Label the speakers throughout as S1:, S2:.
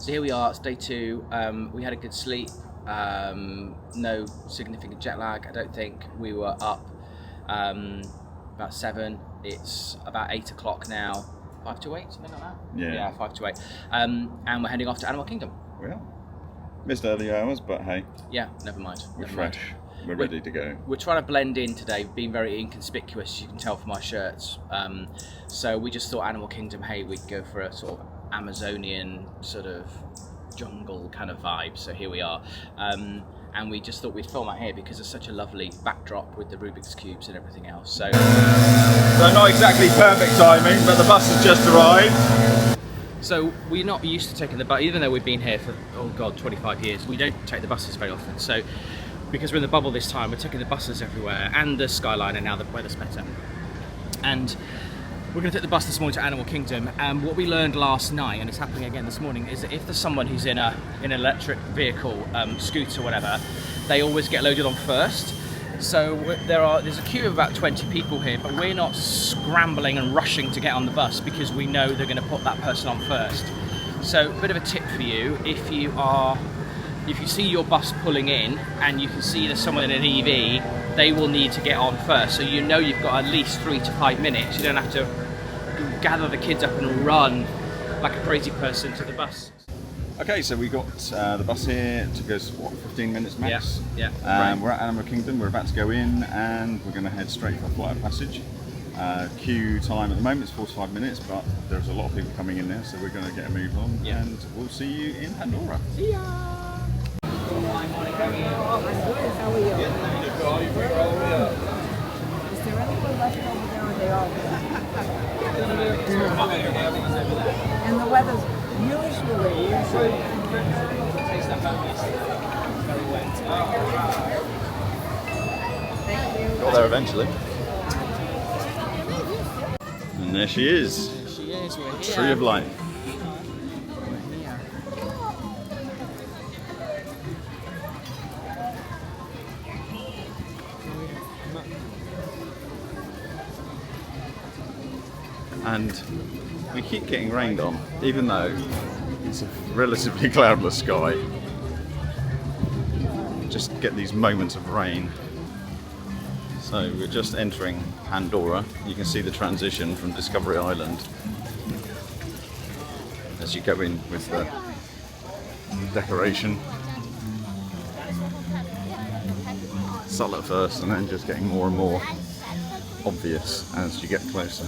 S1: So here we are, it's day 2. We had a good sleep, no significant jet lag. I don't think. We were up about 7. It's about 8 o'clock now. 5 to 8, something like that? Yeah, 5 to 8. And we're heading off to Animal Kingdom.
S2: Well, missed early hours, but hey.
S1: Yeah, never mind.
S2: We're fresh. We're ready to go.
S1: We're trying to blend in today, being very inconspicuous, as you can tell from our shirts. So we just thought Animal Kingdom, hey, we'd go for a sort of Amazonian sort of jungle kind of vibe. So here we are. And we just thought we'd film out here because it's such a lovely backdrop with the Rubik's Cubes and everything else. So
S2: not exactly perfect timing, but the bus has just arrived.
S1: So we're not used to taking the bus, even though we've been here for, 25 years, we don't take the buses very often. So because we're in the bubble this time, we're taking the buses everywhere and the Skyliner now the weather's better. And we're going to take the bus this morning to Animal Kingdom, and what we learned last night, and it's happening again this morning, is that if there's someone who's in an electric vehicle, scooter, whatever, they always get loaded on first. So there's a queue of about 20 people here, but we're not scrambling and rushing to get on the bus because we know they're going to put that person on first. So a bit of a tip for you: if you see your bus pulling in and you can see there's someone in an EV, they will need to get on first. So you know you've got at least 3 to 5 minutes. You don't have to gather the kids up and run like a crazy person to the bus.
S2: Okay, so we got the bus here. It took us, 15 minutes max?
S1: Yeah.
S2: Right. We're at Animal Kingdom. We're about to go in and we're going to head straight for Flight of Passage. Queue time at the moment is 45 minutes, but there's a lot of people coming in there, so we're going to get a move on, and we'll see you in Pandora.
S1: See ya!
S3: How are you? Is there anyone left over there, or they all and the weather's usually.
S2: Got there eventually. And there she is.
S1: There she is, we're here.
S2: Tree of Life.
S1: We're here.
S2: And we keep getting rained on, even though it's a relatively cloudless sky. Just get these moments of rain. So we're just entering Pandora. You can see the transition from Discovery Island as you go in with the decoration. Subtle at first, and then just getting more and more obvious as you get closer.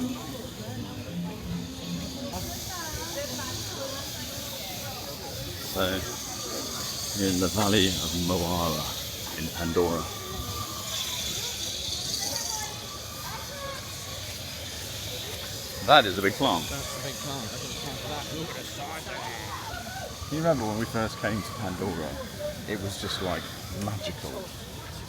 S2: So, in the Valley of Moara in Pandora. That is a big plant.
S1: That's a big plant. I didn't count that. Look at the size of it.
S2: Do you remember when we first came to Pandora? It was just like magical.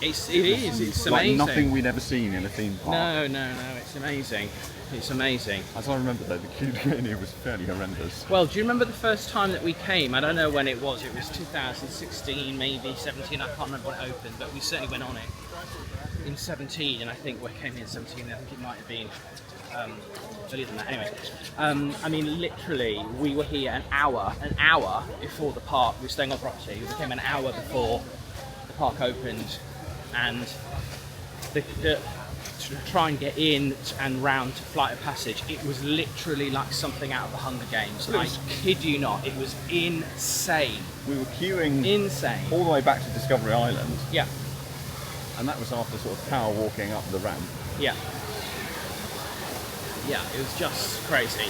S1: It is. It's
S2: like
S1: amazing.
S2: nothing we'd ever seen in a theme park.
S1: No. It's amazing. It's amazing.
S2: As I remember though, the queue to get in here was fairly horrendous.
S1: Well, do you remember the first time that we came? I don't know when it was. It was 2016, maybe 17. I can't remember when it opened, but we certainly went on it in 17, and I think we came in 17. I think it might have been earlier than that. Anyway, I mean, literally, we were here an hour before the park. We were staying on property. We came an hour before the park opened, and to try and get in and round to Flight of Passage, it was literally like something out of the Hunger Games. I kid you not, it was insane.
S2: We were queuing all the way back to Discovery Island.
S1: Yeah.
S2: And that was after sort of power walking up the ramp.
S1: Yeah. Yeah, it was just crazy.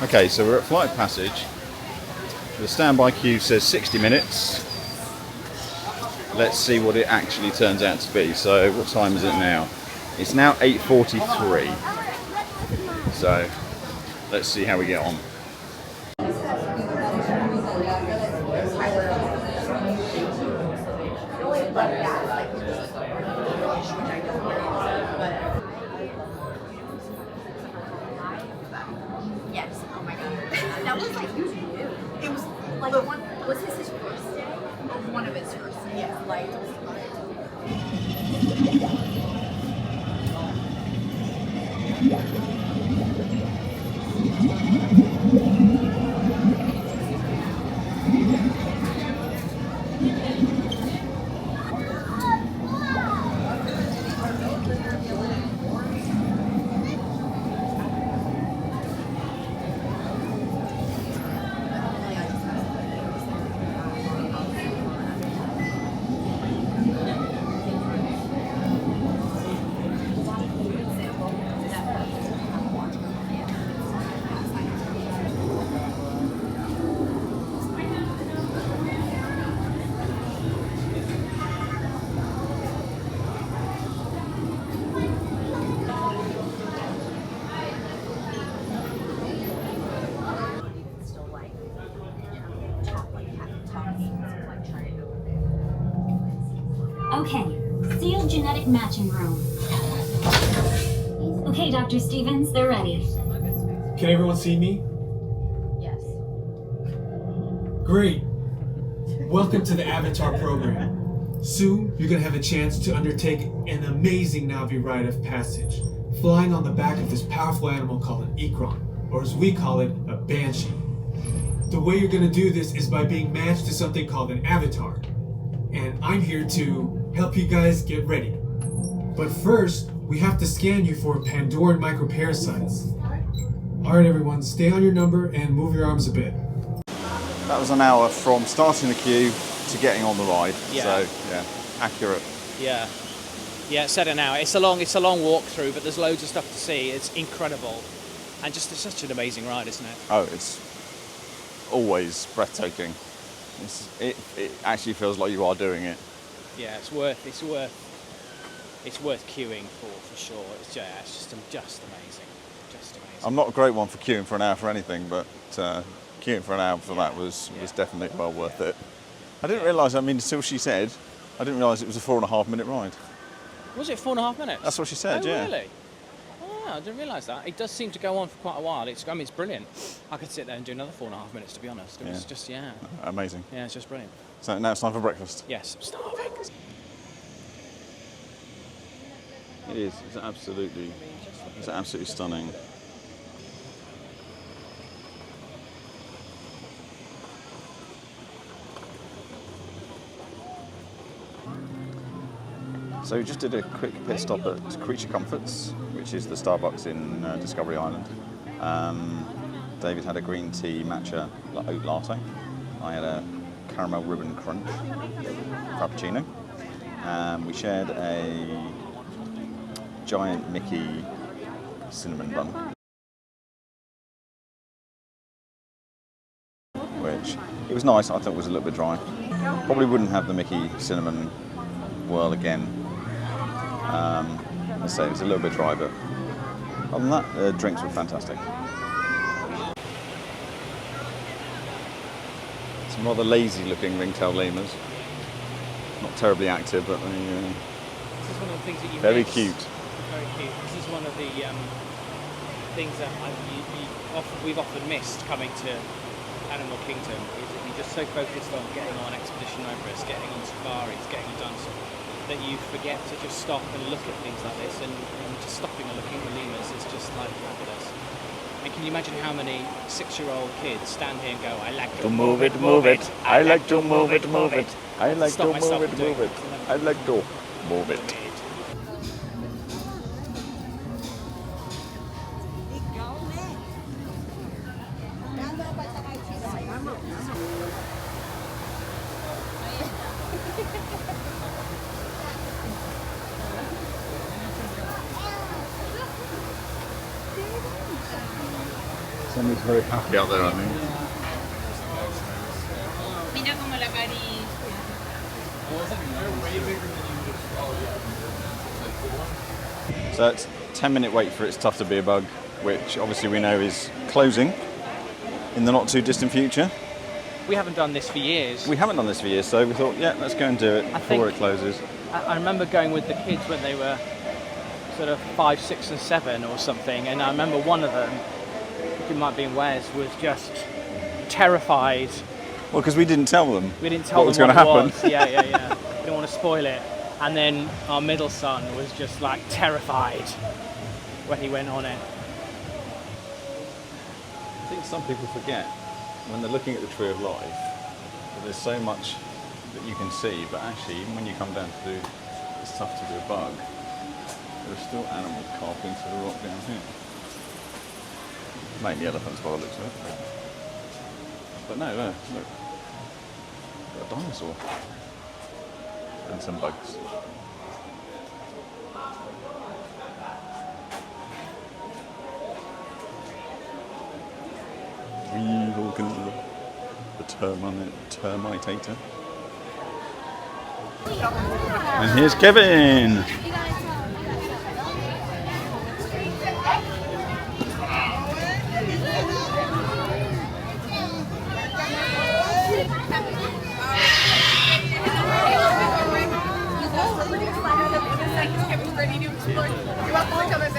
S2: Okay, so we're at Flight of Passage. The standby queue says 60 minutes. Let's see what it actually turns out to be. So what time is it now? It's now 8:43. So let's see how we get on.
S4: Yes, oh my god. That was like new. It was like was this his first day? One of his first days. Yeah. Like
S5: Okay, sealed genetic matching room. Okay, Dr. Stevens, they're ready.
S6: Can everyone see me?
S4: Yes.
S6: Great. Welcome to the Avatar program. Soon, you're going to have a chance to undertake an amazing Navi rite of passage, flying on the back of this powerful animal called an Ikron, or as we call it, a Banshee. The way you're going to do this is by being matched to something called an avatar. And I'm here to help you guys get ready. But first, we have to scan you for Pandoran microparasites. Alright everyone, stay on your number and move your arms a bit.
S2: That was an hour from starting the queue to getting on the ride.
S1: Yeah.
S2: So, yeah, accurate.
S1: Yeah. Yeah, it said an hour. It's a long walk through, but there's loads of stuff to see. It's incredible. And just it's such an amazing ride, isn't it?
S2: Oh, it's always breathtaking. It actually feels like you are doing it.
S1: Yeah, it's worth queuing for sure. It's just amazing. Just amazing.
S2: I'm not a great one for queuing for an hour for anything, but queuing for an hour for that was definitely well worth it. I didn't realise, I mean, until she said, I didn't realise it was a 4.5 minute ride.
S1: Was it 4.5 minutes?
S2: That's what she said,
S1: oh,
S2: yeah.
S1: Really? Oh, I didn't realise that. It does seem to go on for quite a while. It's brilliant. I could sit there and do another 4.5 minutes, to be honest. It was just,
S2: Amazing.
S1: Yeah, it's just brilliant.
S2: So now it's time for breakfast.
S1: Yes, I'm starving.
S2: It is. It's absolutely stunning. So we just did a quick pit stop at Creature Comforts, which is the Starbucks in Discovery Island. David had a green tea matcha oat latte. I had a caramel ribbon crunch frappuccino. We shared a giant Mickey cinnamon bun, which it was nice. I thought it was a little bit dry. Probably wouldn't have the Mickey cinnamon whirl again. I say it was a little bit dry, but other than that, the drinks were fantastic. Some rather lazy-looking ringtail lemurs. Not terribly active, but
S1: This is one of the things that you
S2: very
S1: miss.
S2: cute.
S1: Very cute. This is one of the things that we've often missed coming to Animal Kingdom. Is that you're just so focused on getting on Expedition Everest, getting on safaris, getting done that you forget to just stop and look at things like this, and just stopping and looking at the lemurs is just like fabulous. And can you imagine how many 6-year-old kids stand here and go, I like to move it, move it.
S2: I like to move it, move it. I like to
S1: Stop
S2: move
S1: myself
S2: it,
S1: from doing
S2: move it.
S1: it.
S2: I like to move it. Somebody's very happy out there, I think.
S4: Mira como la caricia.
S2: So it's a 10-minute wait for It's Tough to Be a Bug, which obviously we know is closing in the not too distant future.
S1: We haven't done this for years.
S2: We haven't done this for years, so we thought, yeah, let's go and do it before it closes.
S1: I remember going with the kids when they were sort of 5, 6 and 7 or something, and I remember one of them, it might be in Wes, was just terrified.
S2: Well, because we didn't tell them
S1: We didn't tell
S2: what was
S1: them
S2: going to
S1: what it
S2: happen.
S1: was. Yeah. We didn't want to spoil it. And then our middle son was just like terrified when he went on it.
S2: I think some people forget when they're looking at the Tree of Life that there's so much that you can see, but actually, even when you come down to do It's Tough to Be a Bug, there are still animals carved into the rock down here. Mainly elephants by the looks of it. But no, look. Got a dinosaur. And some bugs. Weevil, the termitator. And here's Kevin!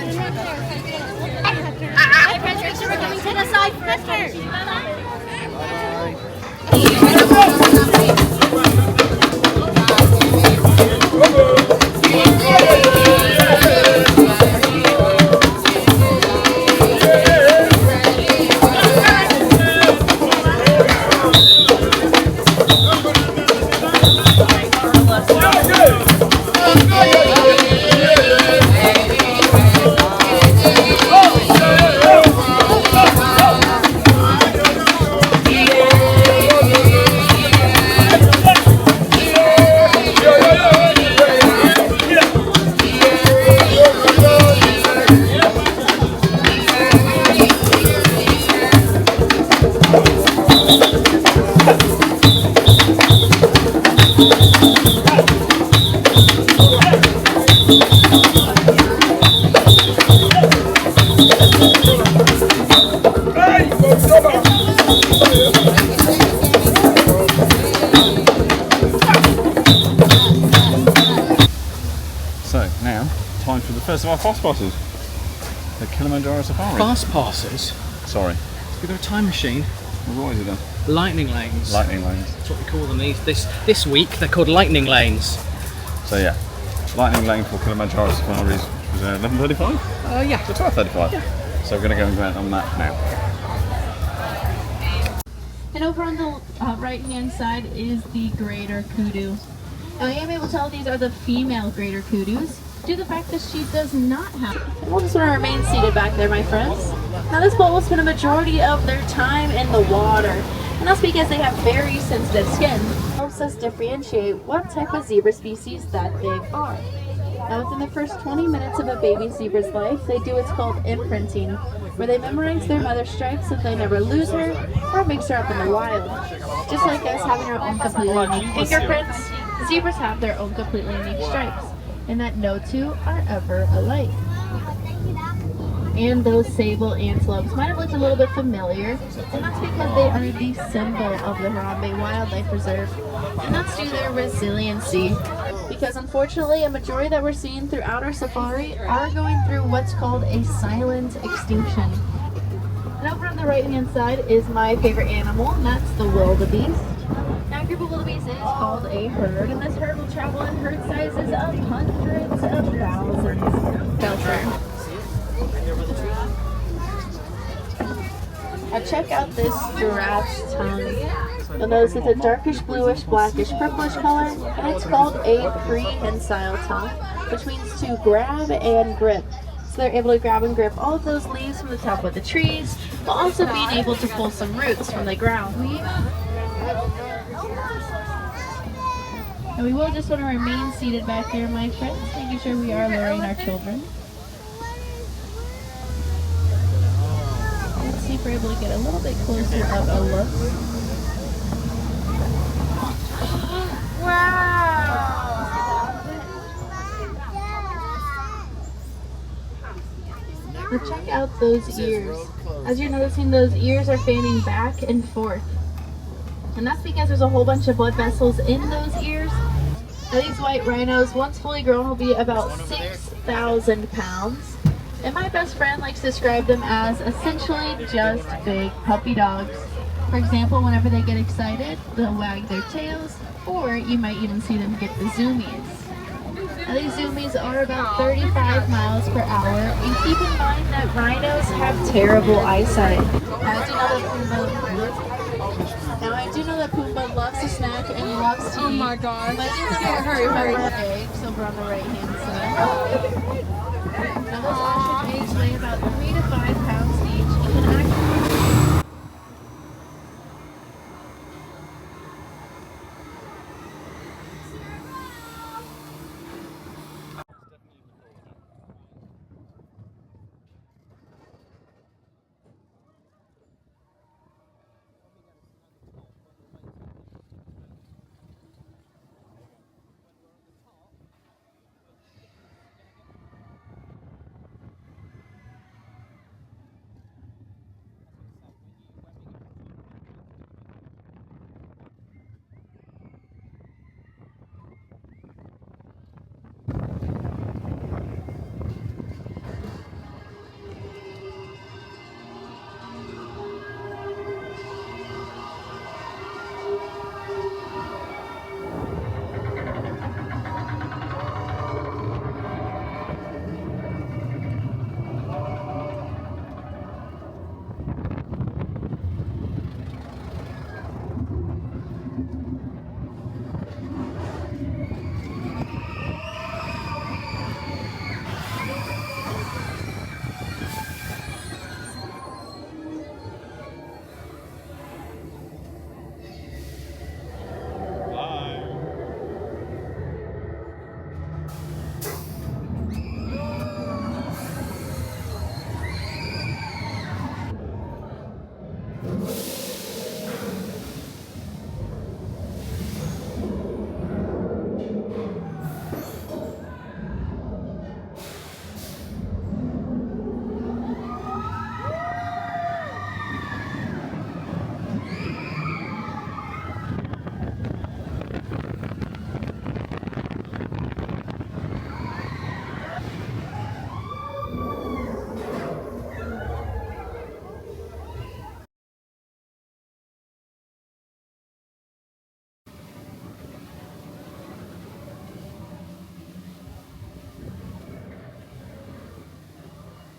S4: We're coming to the side first.
S2: So now, time for the first of our fast passes. The Kilimanjaro Safari.
S1: Fast passes.
S2: Sorry.
S1: We've got a time machine.
S2: What is it then?
S1: Lightning lanes.
S2: Lightning lanes.
S1: That's what we call them. This week they're called lightning lanes.
S2: So yeah, lightning lane for Kilimanjaro Safaris was 11:35.
S1: Yeah.
S2: So 12:35. Yeah. So we're going to go and go on that now.
S7: And over on the right-hand side is the greater kudu. Now I am able to tell these are the female greater kudus due to the fact that she does not have. And we'll just want to remain seated back there, my friends. Now this boat will spend a majority of their time in the water, and that's because they have very sensitive skin. It helps us differentiate what type of zebra species that they are. Now within the first 20 minutes of a baby zebra's life, they do what's called imprinting, where they memorize their mother's stripes so they never lose her or mix her up in the wild. Just like us having our own completely unique fingerprints, zebras have their own completely unique stripes, and that no two are ever alike. And those sable antelopes might have looked a little bit familiar, and that's because they are the symbol of the Harambe Wildlife Reserve, and that's due to their resiliency. Because unfortunately, a majority that we're seeing throughout our safari are going through what's called a silent extinction. And over on the right-hand side is my favorite animal, and that's the wildebeest. Now, a group of wildebeest is called a herd, and this herd will travel in herd sizes of hundreds of thousands. Now check out this giraffe's tongue. You'll notice it's a darkish bluish, blackish, purplish color, and it's called a prehensile tongue, which means to grab and grip. So they're able to grab and grip all of those leaves from the top of the trees, while also being able to pull some roots from the ground. And we will just want to remain seated back here, my friends, making sure we are luring our children. Let's see if we're able to get a little bit closer of a look. Now check out those ears. As you're noticing, those ears are fanning back and forth. And that's because there's a whole bunch of blood vessels in those ears. Now these white rhinos, once fully grown, will be about 6,000 pounds. And my best friend likes to describe them as essentially just big puppy dogs. For example, whenever they get excited, they'll wag their tails, or you might even see them get the zoomies. Now these zoomies are about 35 miles per hour, and keep in mind that rhinos have terrible eyesight. I do know that Pumbaa loves to snack and he loves to eat. Oh my gosh. But hurry. Eggs over on the right hand side. Now those ostrich eggs weigh about 3 to 5 pounds each and can actually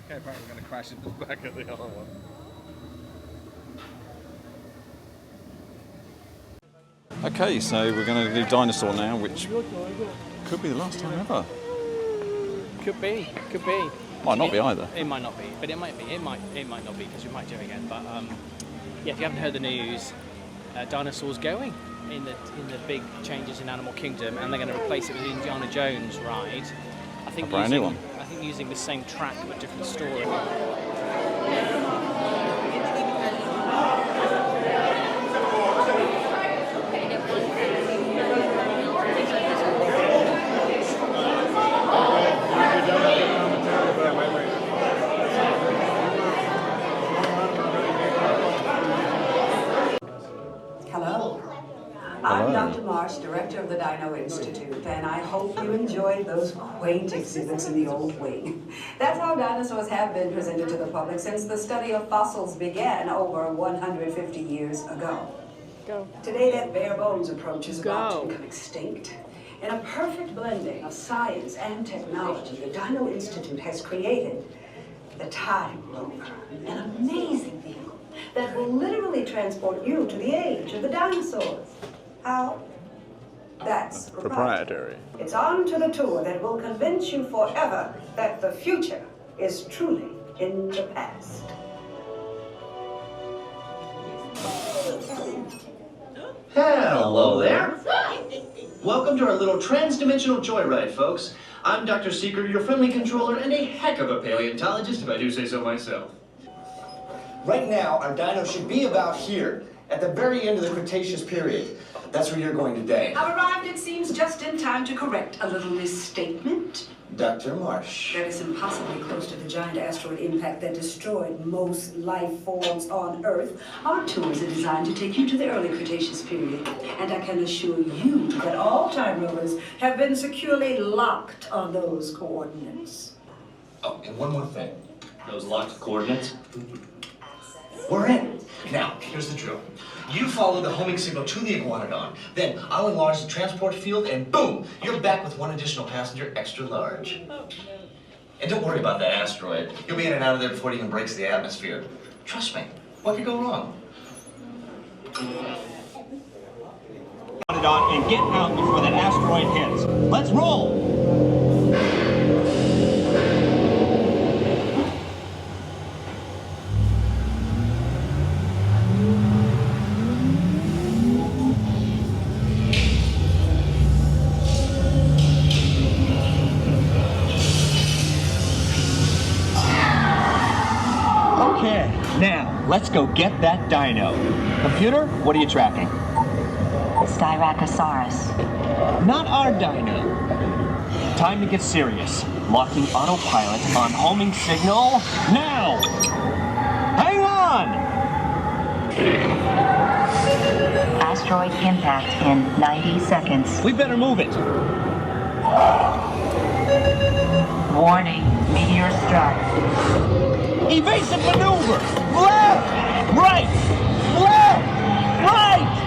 S2: Okay, apparently we're going to crash into the back of the other one. Okay, so we're going to do Dinosaur now, which could be the last time ever.
S1: Could be, could be.
S2: Might not be either.
S1: It might not be, but it might be. It might not be because we might do it again. But yeah, if you haven't heard the news, Dinosaur's going in the big changes in Animal Kingdom, and they're going to replace it with the Indiana Jones ride. I think
S2: brand new one.
S1: I think using the same track but different story.
S3: Hello. I'm Dr. Marsh, director of the Dino Institute, and I hope you enjoyed those quaint exhibits in the old wing. That's how dinosaurs have been presented to the public since the study of fossils began over 150 years ago. Today, that bare bones approach is about to become extinct. In a perfect blending of science and technology, the Dino Institute has created the Time Rover, an amazing vehicle that will literally transport you to the age of the dinosaurs. How? That's proprietary. It's on to the tour that will convince you forever that the future is truly in the past.
S8: Hello there. Welcome to our little trans-dimensional joyride, folks. I'm Dr. Seeker, your friendly controller, and a heck of a paleontologist, if I do say so myself. Right now, our dino should be about here, at the very end of the Cretaceous period. That's where you're going today.
S3: I've arrived, it seems, just in time to correct a little misstatement.
S8: Dr. Marsh.
S3: That is impossibly close to the giant asteroid impact that destroyed most life forms on Earth. Our tours are designed to take you to the early Cretaceous period. And I can assure you that all time rovers have been securely locked on those coordinates.
S8: Oh, and one more thing. Those locked coordinates? We're in. Now, here's the drill. You follow the homing signal to the iguanodon. Then I'll enlarge the transport field, and boom, you're back with one additional passenger, extra large. And don't worry about that asteroid. You'll be in and out of there before it even breaks the atmosphere. Trust me, what could go wrong?
S9: And get out before that asteroid hits. Let's roll! Okay, now let's go get that dino. Computer, what are you tracking?
S10: Styracosaurus.
S9: Not our dino. Time to get serious. Locking autopilot on homing signal now! Hang on!
S10: Asteroid impact in 90 seconds.
S9: We better move it.
S10: Warning, meteor strike.
S9: Evasive maneuver! Left! Right! Left! Right!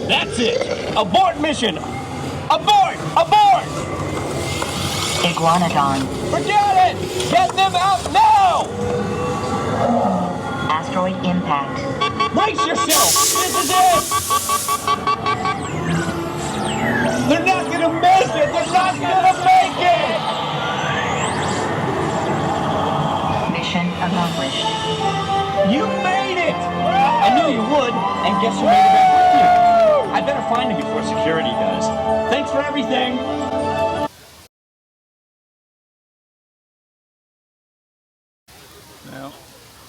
S9: That's it! Abort mission! Abort! Abort!
S10: Iguanodon.
S9: Forget it! Get them out now!
S10: Asteroid impact.
S9: Brace yourself! This is it! They're not gonna make it! They're not gonna make it!
S10: Mission accomplished.
S9: You made it! I knew you would, and guess who made it back with you? I better find him before security does. Thanks for everything!
S2: Now,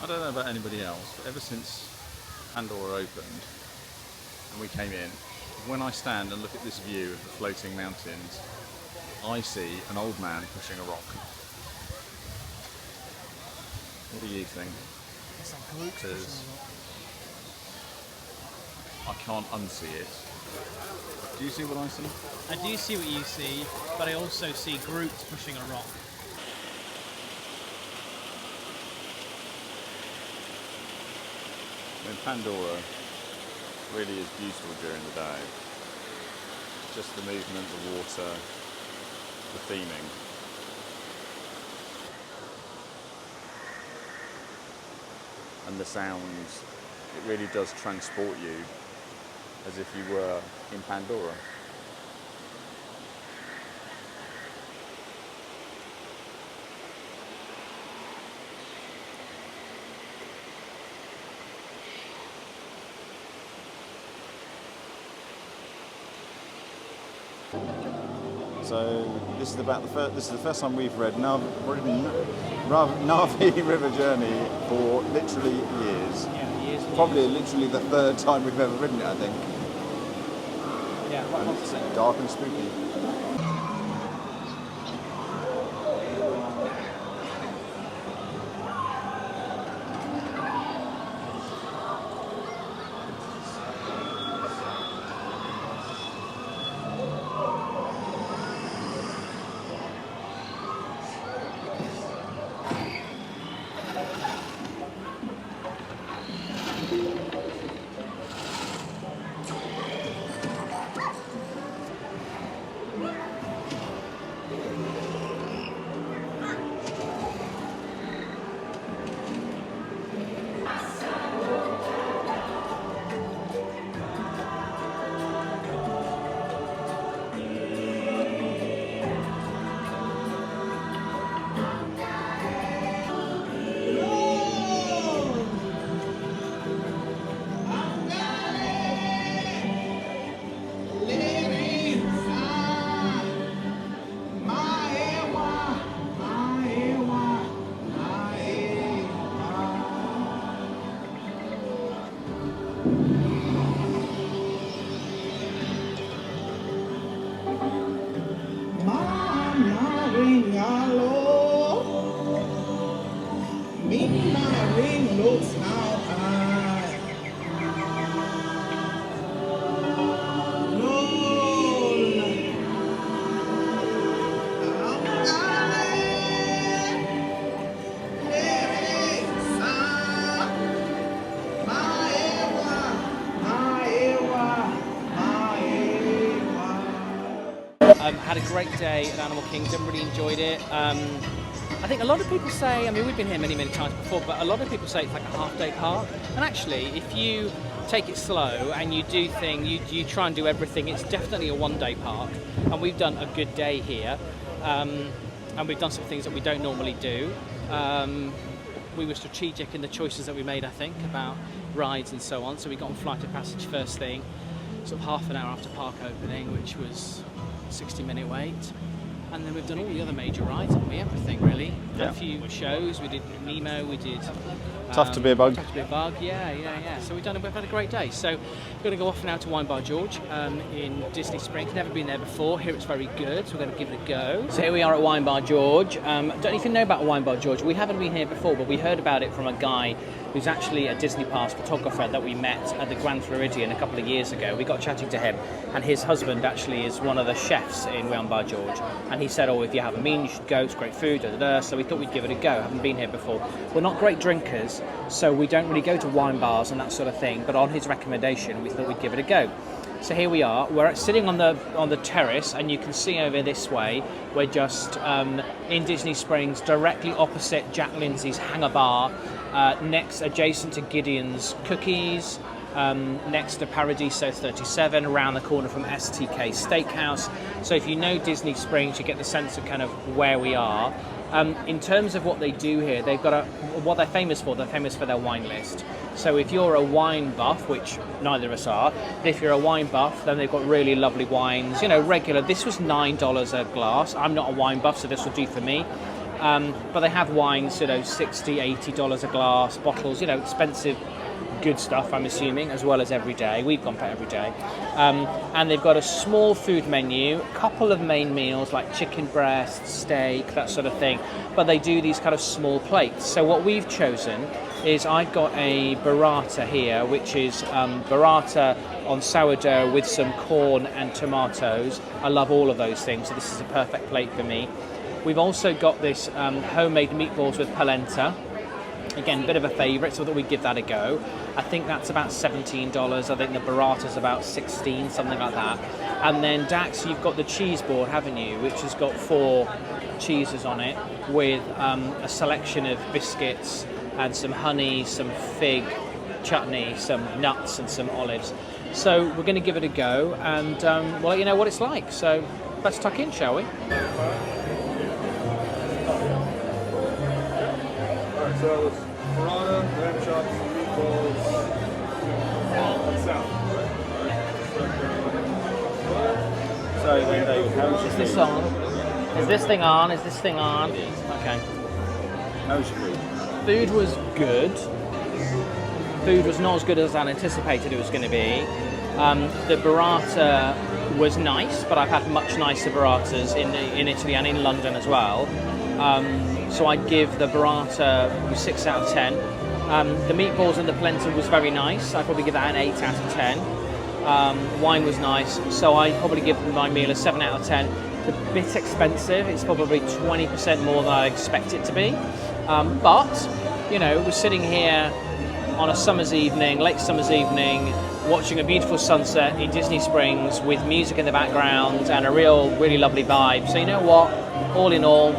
S2: I don't know about anybody else, but ever since Pandora opened and we came in, when I stand and look at this view of the floating mountains, I see an old man pushing a rock. What do you think? Because I can't unsee it. Do you see what I see?
S1: I do see what you see, but I also see Groot pushing a rock.
S2: I mean, Pandora really is beautiful during the day. Just the movement, the water, the theming. And the sounds, it really does transport you as if you were in Pandora. So this is the first time we've ridden Navi River Journey for literally years.
S1: Yeah, years.
S2: Probably literally the third time we've ever ridden it, I think.
S1: Yeah,
S2: and it's dark and spooky.
S1: Had a great day at Animal Kingdom, really enjoyed it. I think a lot of people say, I mean, we've been here many times before, but a lot of people say it's like a half-day park. And actually, if you take it slow and you do you try and do everything, it's definitely a one-day park. And we've done a good day here. And we've done some things that we don't normally do. We were strategic in the choices that we made, I think, about rides and so on. So we got on Flight of Passage first thing, sort of half an hour after park opening, which was 60-minute wait, and then we've done all the other major rides, haven't we? Everything really.
S2: Yeah.
S1: A few shows. We did Nemo. We did
S2: Tough to be a bug.
S1: Tough to be a bug. Yeah. So we've had a great day. So we're going to go off now to Wine Bar George in Disney Springs. Never been there before. Here it's very good, so we're going to give it a go. So here we are at Wine Bar George. Don't even know about Wine Bar George. We haven't been here before, but we heard about it from a guy who's actually a Disney Pass photographer that we met at the Grand Floridian a couple of years ago. We got chatting to him, and his husband actually is one of the chefs in Wine Bar George. And he said, oh, if you have a mean, you should go. It's great food, So we thought we'd give it a go. Haven't been here before. We're not great drinkers, so we don't really go to wine bars and that sort of thing. But on his recommendation, we thought we'd give it a go. So here we are. We're sitting on the terrace, and you can see over this way. We're just in Disney Springs, directly opposite Jack Lindsay's Hangar Bar, next adjacent to Gideon's Cookies, next to Paradiso 37, around the corner from STK Steakhouse. So if you know Disney Springs, you get the sense of kind of where we are. In terms of what they do here, they've got what they're famous for their wine list. So if you're a wine buff, which neither of us are, if you're a wine buff, then they've got really lovely wines, regular. This was $9 a glass. I'm not a wine buff, so this will do for me. But they have wines, $60, $80 a glass, bottles, expensive good stuff, I'm assuming, as well as every day. We've gone for every day. And they've got a small food menu, a couple of main meals like chicken breast, steak, that sort of thing. But they do these kind of small plates. So what we've chosen is I've got a burrata here, which is burrata on sourdough with some corn and tomatoes. I love all of those things, so this is a perfect plate for me. We've also got this homemade meatballs with polenta. Again, a bit of a favourite, so that we give that a go. I think that's about $17. I think the burrata's about $16, something like that. And then Dax, you've got the cheese board, haven't you? Which has got 4 cheeses on it with a selection of biscuits and some honey, some fig chutney, some nuts and some olives. So we're going to give it a go, and we'll let you know what it's like. So let's tuck in, shall we?
S11: So it's burrata, lamb chops, meatballs, salad.
S2: So then, David, how was your
S1: Is this on? Is this thing on? Is this thing on? Okay.
S2: How was your food?
S1: Food was good. Food was not as good as I anticipated it was going to be. The burrata was nice, but I've had much nicer burratas in Italy and in London as well. So I'd give the burrata 6 out of 10. The meatballs and the polenta was very nice. I'd probably give that an 8 out of 10. Wine was nice, so I'd probably give my meal a 7 out of 10. It's a bit expensive. It's probably 20% more than I expect it to be. But, you know, we're sitting here on a summer's evening, late summer's evening, watching a beautiful sunset in Disney Springs with music in the background and a really lovely vibe. So you know what? All in all,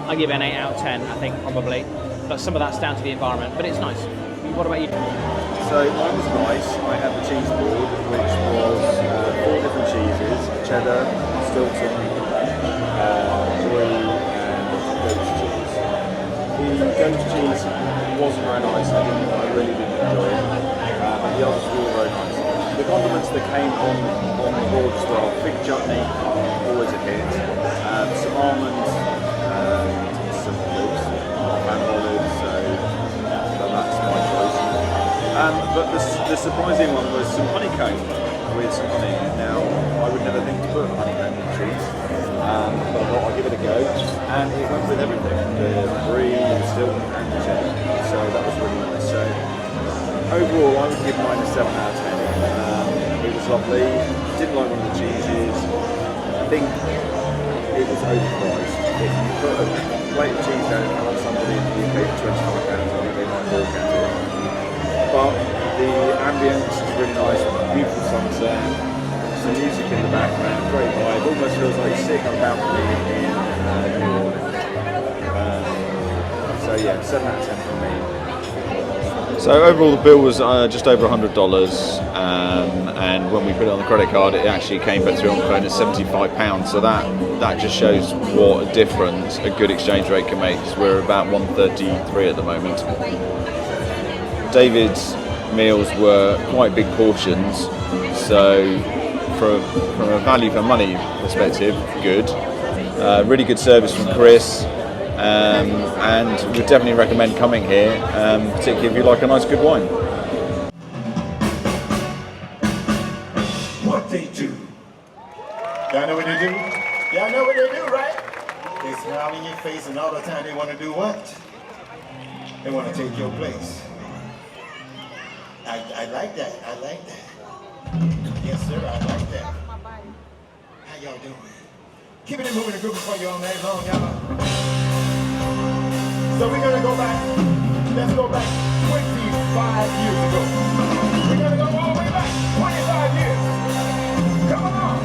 S1: I give it an 8 out of 10, I think, probably. But some of that's down to the environment, but it's nice. What about you?
S2: So mine was nice. I had the cheese board, which was 4 different cheeses: cheddar, Stilton, brie, and goat's cheese. The goat's cheese wasn't very nice. I really didn't enjoy it. But the others were very nice. The condiments that came on the board as well: fig chutney, always a hit. Some almonds, some olives, and olives. So that's my choice. But the surprising one was some honeycomb with some honey. Now, I would never think to put honeycomb in cheese, but I thought I'd give it a go, and it went with everything: the brie, the Stilton, and the cheddar. So that was really nice. So overall, I would give mine a 7 out of 10. It was lovely. Didn't like one of the cheeses. I think it was overpriced. If you put a plate of cheese down in front of somebody and you pay £25, I think they might balk at it. But the ambience is really nice, beautiful sunset, some music in the background, great vibe. Almost feels like you're sitting on a balcony in New Orleans. So yeah, 7 out of 10 for me. So overall the bill was just over $100, and when we put it on the credit card it actually came back through on the phone at £75, so that just shows what a difference a good exchange rate can make, because we're about 133 at the moment. David's meals were quite big portions, so from a value for money perspective, good. Really good service from Chris. And would definitely recommend coming here, particularly if you like a nice good wine.
S12: What they do? Y'all know what they do? Y'all know what they do, right? They smile in your face, and all the time they want to do what? They want to take your place. I like that. I like that. Yes, sir. I like that. How y'all doing? Keeping it moving the group before you all night long, y'all. So we're gonna go back, let's go back 25 years ago. We're gonna go all the way back, 25 years. Come on,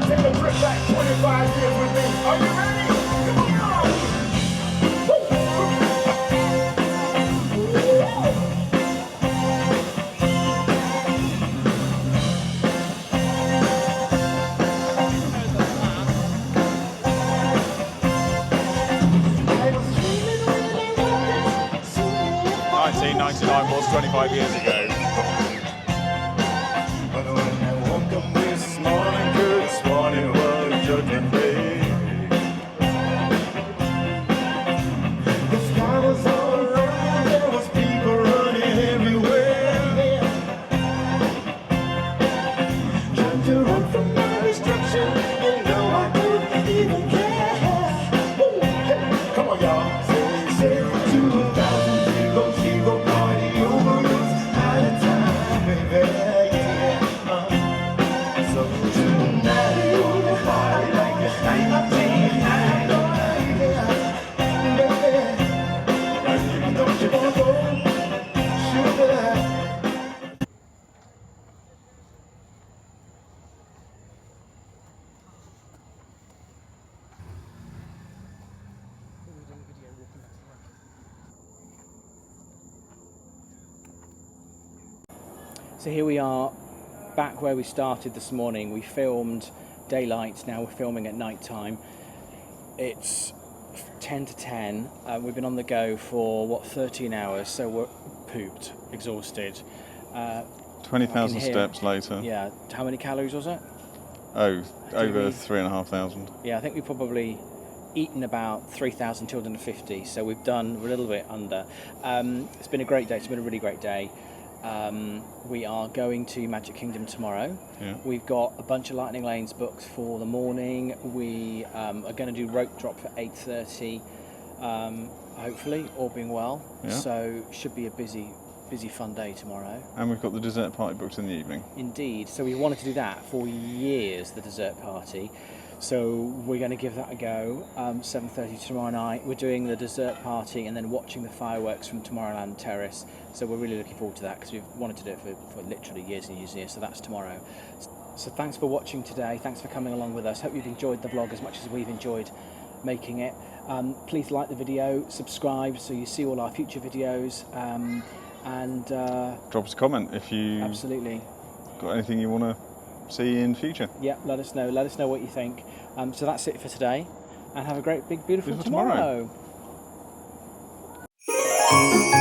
S12: take a trip back 25 years with me. Are you ready? Come on.
S2: Was 25 years ago.
S12: But when I woke up this morning, this morning was Judgment Day. The sky was all around, there was people running everywhere.
S1: So here we are, back where we started this morning. We filmed daylight, now we're filming at night time. It's 10 to 10. We've been on the go for, what, 13 hours, so we're pooped, exhausted.
S2: 20,000 steps later.
S1: Yeah, how many calories was it?
S2: Oh, over 3,500.
S1: Yeah, I think we've probably eaten about 3,250, so we're a little bit under. It's been a great day, it's been a really great day. We are going to Magic Kingdom tomorrow.
S2: Yeah.
S1: We've got a bunch of lightning lanes booked for the morning. We are going to do rope drop for 8:30, hopefully, all being well.
S2: Yeah.
S1: So should be a busy fun day tomorrow.
S2: And we've got the dessert party booked in the evening.
S1: Indeed. So we wanted to do that for years, the dessert party. So we're going to give that a go. 7:30 tomorrow night. We're doing the dessert party and then watching the fireworks from Tomorrowland Terrace. So we're really looking forward to that because we've wanted to do it for literally years and years and years. So that's tomorrow. So thanks for watching today. Thanks for coming along with us. Hope you've enjoyed the vlog as much as we've enjoyed making it. Please like the video, subscribe so you see all our future videos, and
S2: drop us a comment if you
S1: absolutely
S2: got anything you want to see in future.
S1: Yeah, let us know what you think. So that's it for today, and have a great big beautiful
S2: tomorrow.
S1: tomorrow.